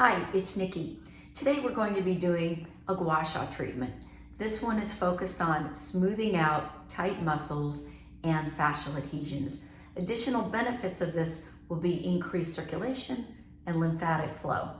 Hi, it's Nikki. Today we're going to be doing a Gua Sha treatment. This one is focused on smoothing out tight muscles and fascial adhesions. Additional benefits of this will be increased circulation and lymphatic flow.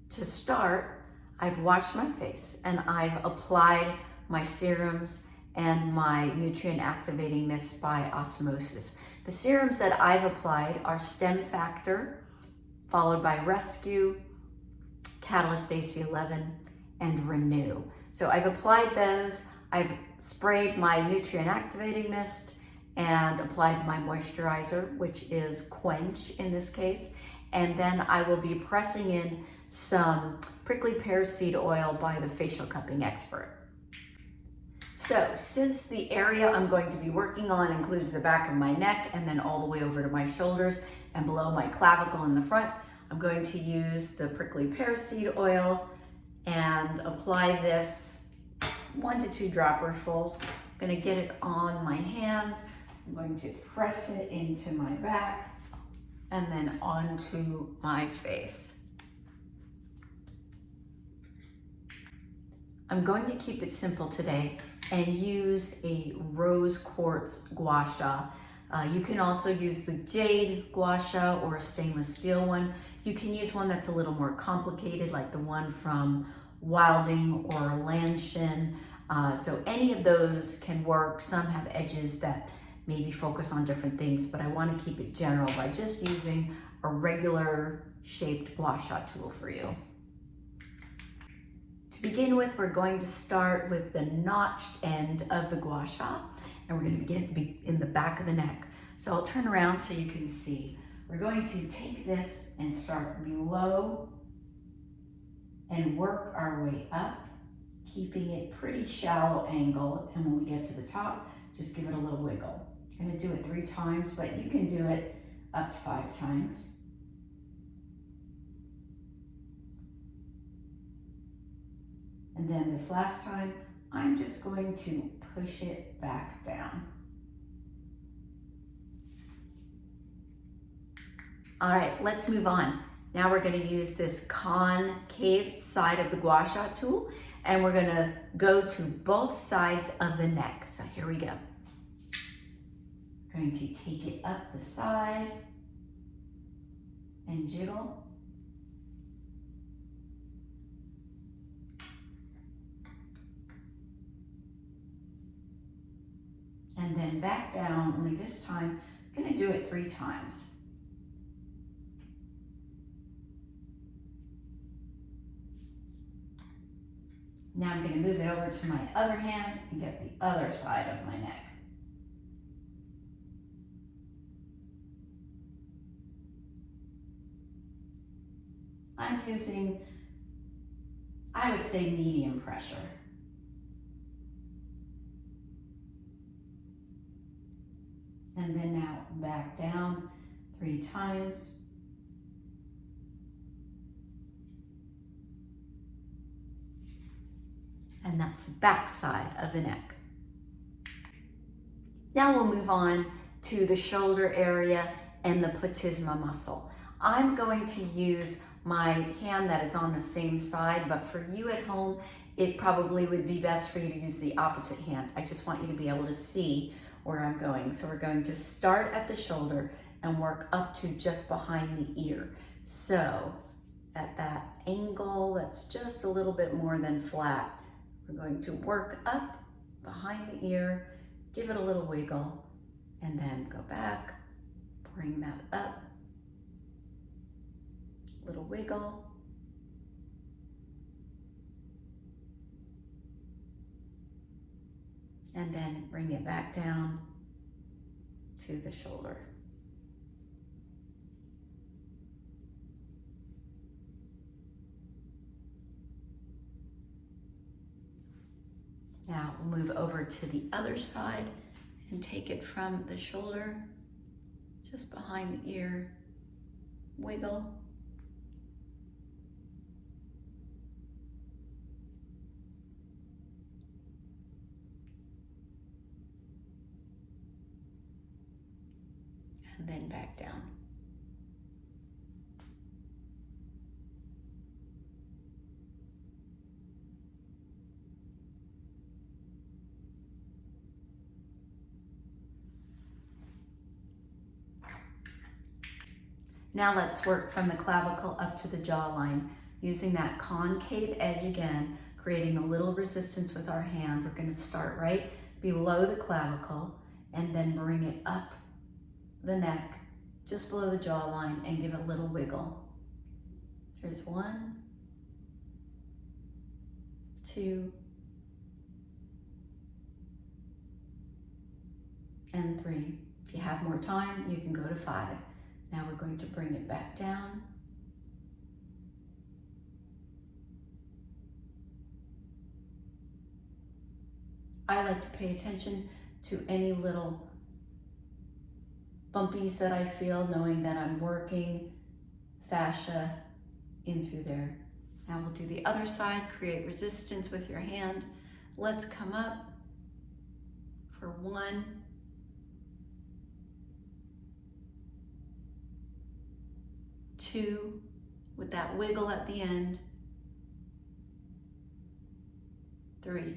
To start, I've washed my face and I've applied my serums and my nutrient activating mist by osmosis. The serums that I've applied are Stem Factor, followed by Rescue, Catalyst AC11, and Renew. So I've applied those, I've sprayed my nutrient activating mist and applied my moisturizer, which is Quench in this case, and then I will be pressing in some prickly pear seed oil by the facial cupping expert. So since the area I'm going to be working on includes the back of my neck and then all the way over to my shoulders and below my clavicle in the front, I'm going to use the prickly pear seed oil and apply this 1 to 2 dropperfuls. I'm going to get it on my hands. I'm going to press it into my back and then onto my face. I'm going to keep it simple today and use a rose quartz Gua Sha. You can also use the jade Gua Sha or a stainless steel one. You can use one that's a little more complicated, like the one from Wilding or Lanshin. So any of those can work. Some have edges that maybe focus on different things, but I want to keep it general by just using a regular shaped Gua Sha tool for you. To begin with, we're going to start with the notched end of the Gua Sha, and we're going to begin in the back of the neck. So I'll turn around so you can see. We're going to take this and start below and work our way up, keeping it pretty shallow angle. And when we get to the top, just give it a little wiggle. I'm going to do it 3 times, but you can do it up to 5 times. And then this last time, I'm just going to push it back down. All right, let's move on. Now we're going to use this concave side of the Gua Sha tool, and we're going to go to both sides of the neck. So here we go. I'm going to take it up the side and jiggle. And then back down, only this time, I'm going to do it 3 times. Now I'm going to move it over to my other hand and get the other side of my neck. I'm using, I would say, medium pressure. And then now back down 3 times. And that's the back side of the neck. Now we'll move on to the shoulder area and the platysma muscle. I'm going to use my hand that is on the same side, but for you at home, it probably would be best for you to use the opposite hand. I just want you to be able to see where I'm going. So we're going to start at the shoulder and work up to just behind the ear. So at that angle that's just a little bit more than flat, we're going to work up behind the ear, give it a little wiggle, and then go back, bring that up, little wiggle, and then bring it back down to the shoulder. Now we'll move over to the other side and take it from the shoulder, just behind the ear, wiggle. And then back down. Now let's work from the clavicle up to the jawline. Using that concave edge again, creating a little resistance with our hand. We're gonna start right below the clavicle and then bring it up the neck, just below the jawline, and give it a little wiggle. Here's 1, 2, and 3. If you have more time, you can go to 5. Now we're going to bring it back down. I like to pay attention to any little bumpies that I feel, knowing that I'm working fascia in through there. Now we'll do the other side, create resistance with your hand. Let's come up for 1, 2, with that wiggle at the end, 3,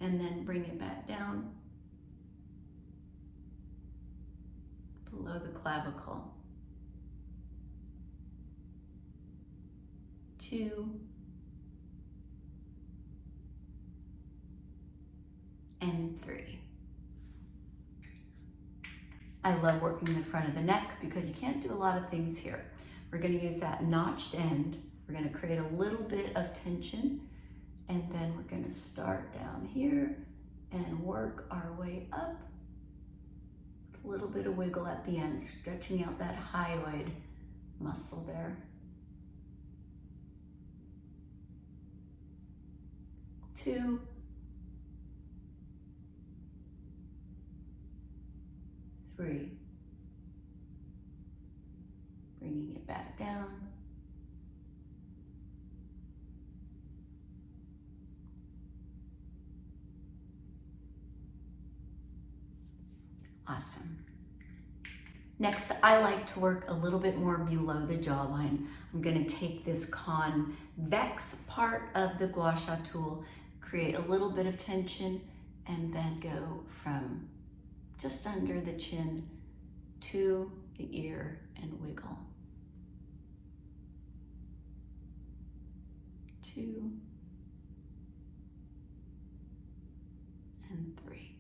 and then bring it back down below the clavicle, 2, and 3. I love working the front of the neck because you can't do a lot of things here. We're going to use that notched end. We're going to create a little bit of tension, and then we're going to start down here and work our way up. A little bit of wiggle at the end, stretching out that hyoid muscle there. 2, 3. Bringing it back down. Awesome. Next, I like to work a little bit more below the jawline. I'm going to take this convex part of the Gua Sha tool, create a little bit of tension, and then go from just under the chin to the ear and wiggle. 2, and 3.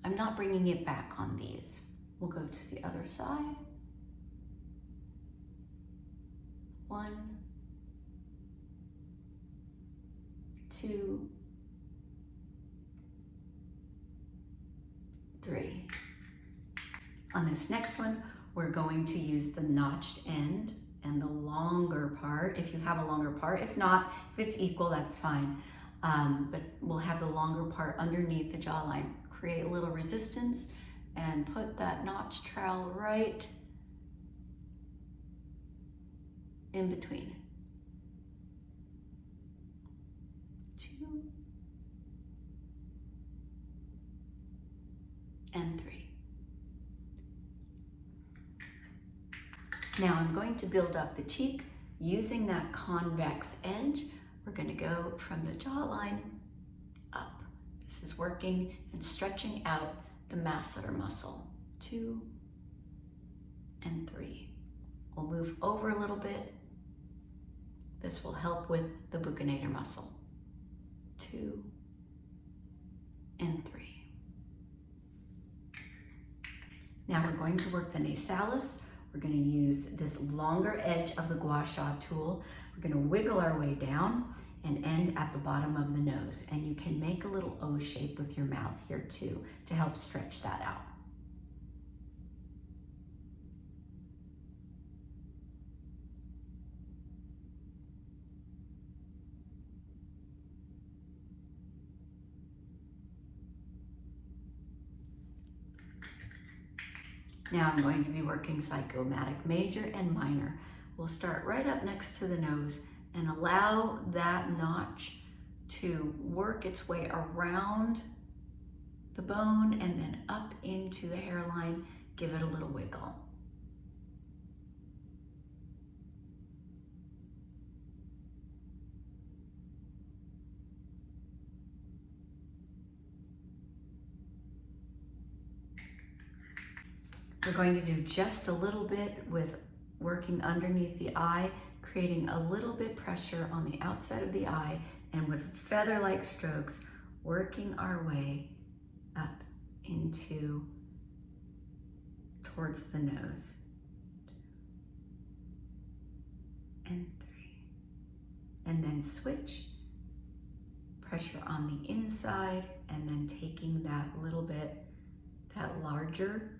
I'm not bringing it back on these. We'll go to the other side. 1, 2, 3. On this next one, we're going to use the notched end and the longer part, if you have a longer part. If not, if it's equal, that's fine. But we'll have the longer part underneath the jawline. Create a little resistance and put that notch trowel right in between. 2, and 3. Now I'm going to build up the cheek using that convex edge. We're going to go from the jawline up. This is working and stretching out the masseter muscle. 2, and 3. We'll move over a little bit. This will help with the buccinator muscle. 2, and 3. Now we're going to work the nasalis. We're going to use this longer edge of the Gua Sha tool. We're going to wiggle our way down and end at the bottom of the nose. And you can make a little O shape with your mouth here too to help stretch that out. Now I'm going to be working zygomatic major and minor. We'll start right up next to the nose and allow that notch to work its way around the bone and then up into the hairline. Give it a little wiggle. We're going to do just a little bit with working underneath the eye, creating a little bit pressure on the outside of the eye, and with feather-like strokes, working our way up into towards the nose. 2 and 3. And then switch, pressure on the inside, and then taking that little bit, that larger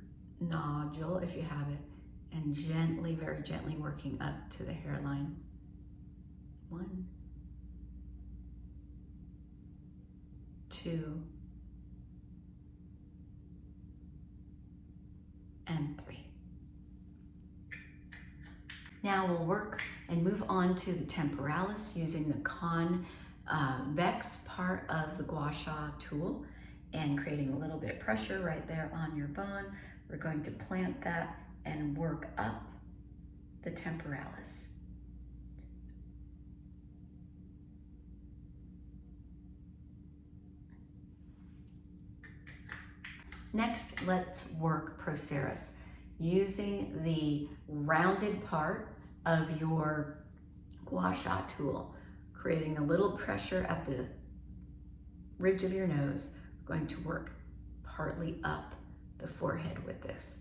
nodule, if you have it, and gently, very gently working up to the hairline. 1, 2, and 3. Now we'll work and move on to the temporalis using the convex part of the Gua Sha tool and creating a little bit of pressure right there on your bone. We're going to plant that and work up the temporalis. Next, let's work procerus using the rounded part of your Gua Sha tool, creating a little pressure at the ridge of your nose. We're going to work partly up the forehead with this.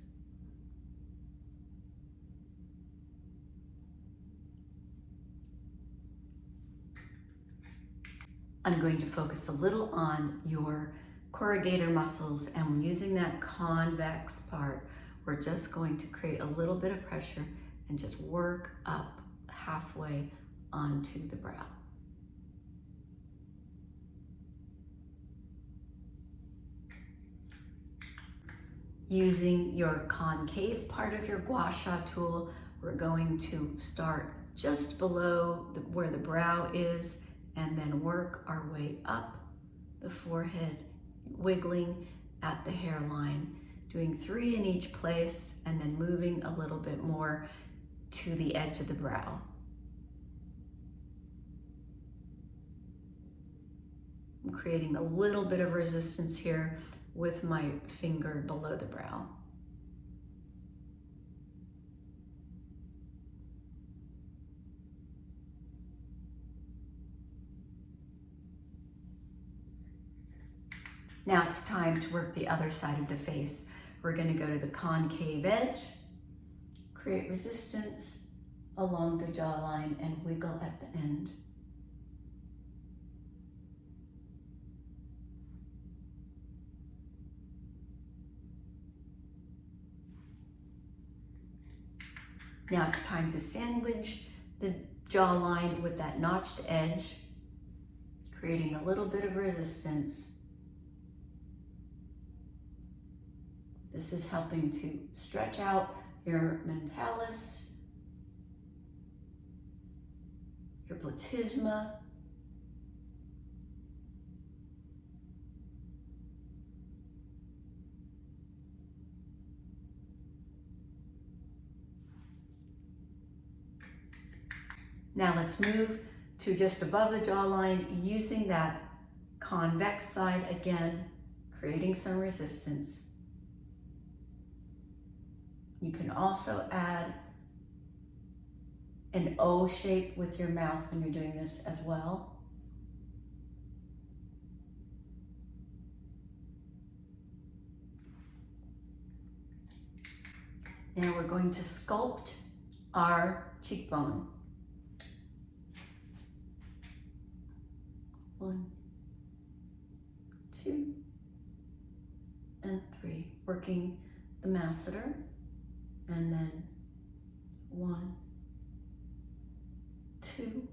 I'm going to focus a little on your corrugator muscles, and using that convex part, we're just going to create a little bit of pressure and just work up halfway onto the brow. Using your concave part of your Gua Sha tool, we're going to start just below where the brow is and then work our way up the forehead, wiggling at the hairline, doing 3 in each place and then moving a little bit more to the edge of the brow. I'm creating a little bit of resistance here with my finger below the brow. Now it's time to work the other side of the face. We're going to go to the concave edge, create resistance along the jawline, and wiggle at the end. Now it's time to sandwich the jawline with that notched edge, creating a little bit of resistance. This is helping to stretch out your mentalis, your platysma, now let's move to just above the jawline using that convex side again, creating some resistance. You can also add an O shape with your mouth when you're doing this as well. Now we're going to sculpt our cheekbone. 1, 2, and 3. Working the masseter, and then 1, 2,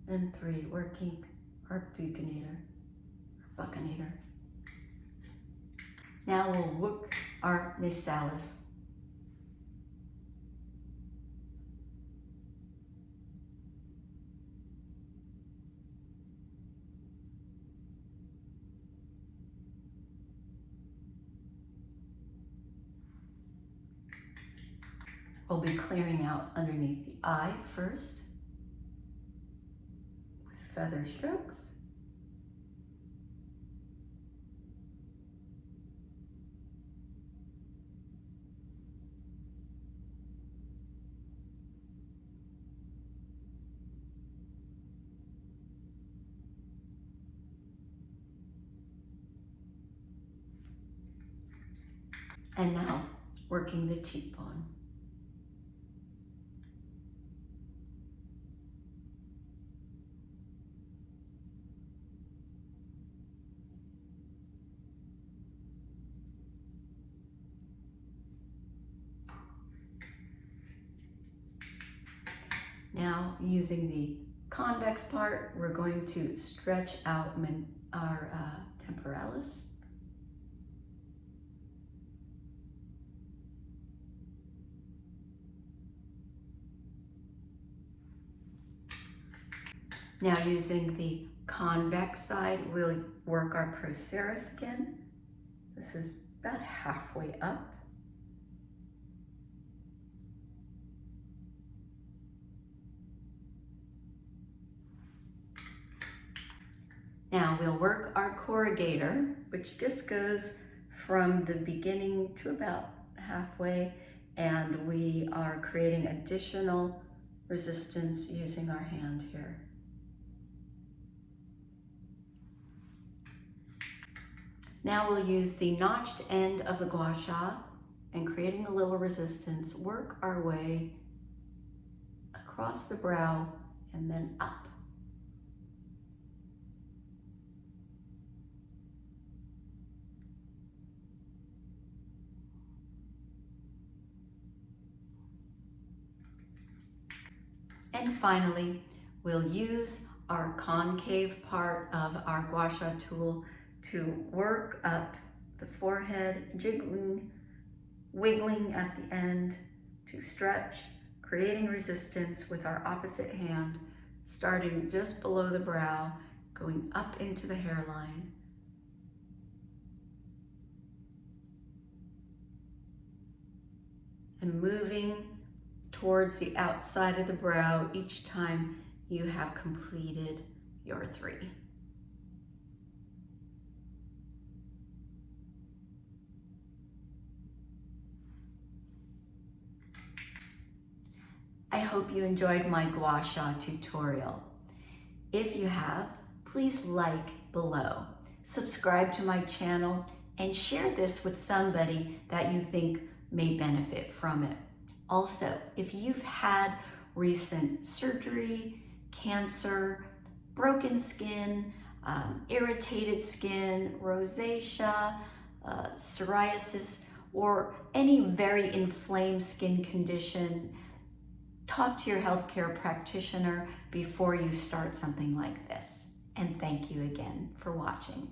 and 3. Working our buccinator, our buccinator. Now we'll work our nasalis. We'll be clearing out underneath the eye first with feather strokes. And now, working the cheekbone. Now, using the convex part, we're going to stretch out our temporalis. Now, using the convex side, we'll work our procera skin. This is about halfway up. Now we'll work our corrugator, which just goes from the beginning to about halfway, and we are creating additional resistance using our hand here. Now we'll use the notched end of the Gua Sha and, creating a little resistance, work our way across the brow and then up. And finally, we'll use our concave part of our Gua Sha tool to work up the forehead, jiggling, wiggling at the end to stretch, creating resistance with our opposite hand, starting just below the brow, going up into the hairline. And moving towards the outside of the brow each time you have completed your 3. I hope you enjoyed my Gua Sha tutorial. If you have, please like below, subscribe to my channel, and share this with somebody that you think may benefit from it. Also, if you've had recent surgery, cancer, broken skin, irritated skin, rosacea, psoriasis, or any very inflamed skin condition, talk to your healthcare practitioner before you start something like this. And thank you again for watching.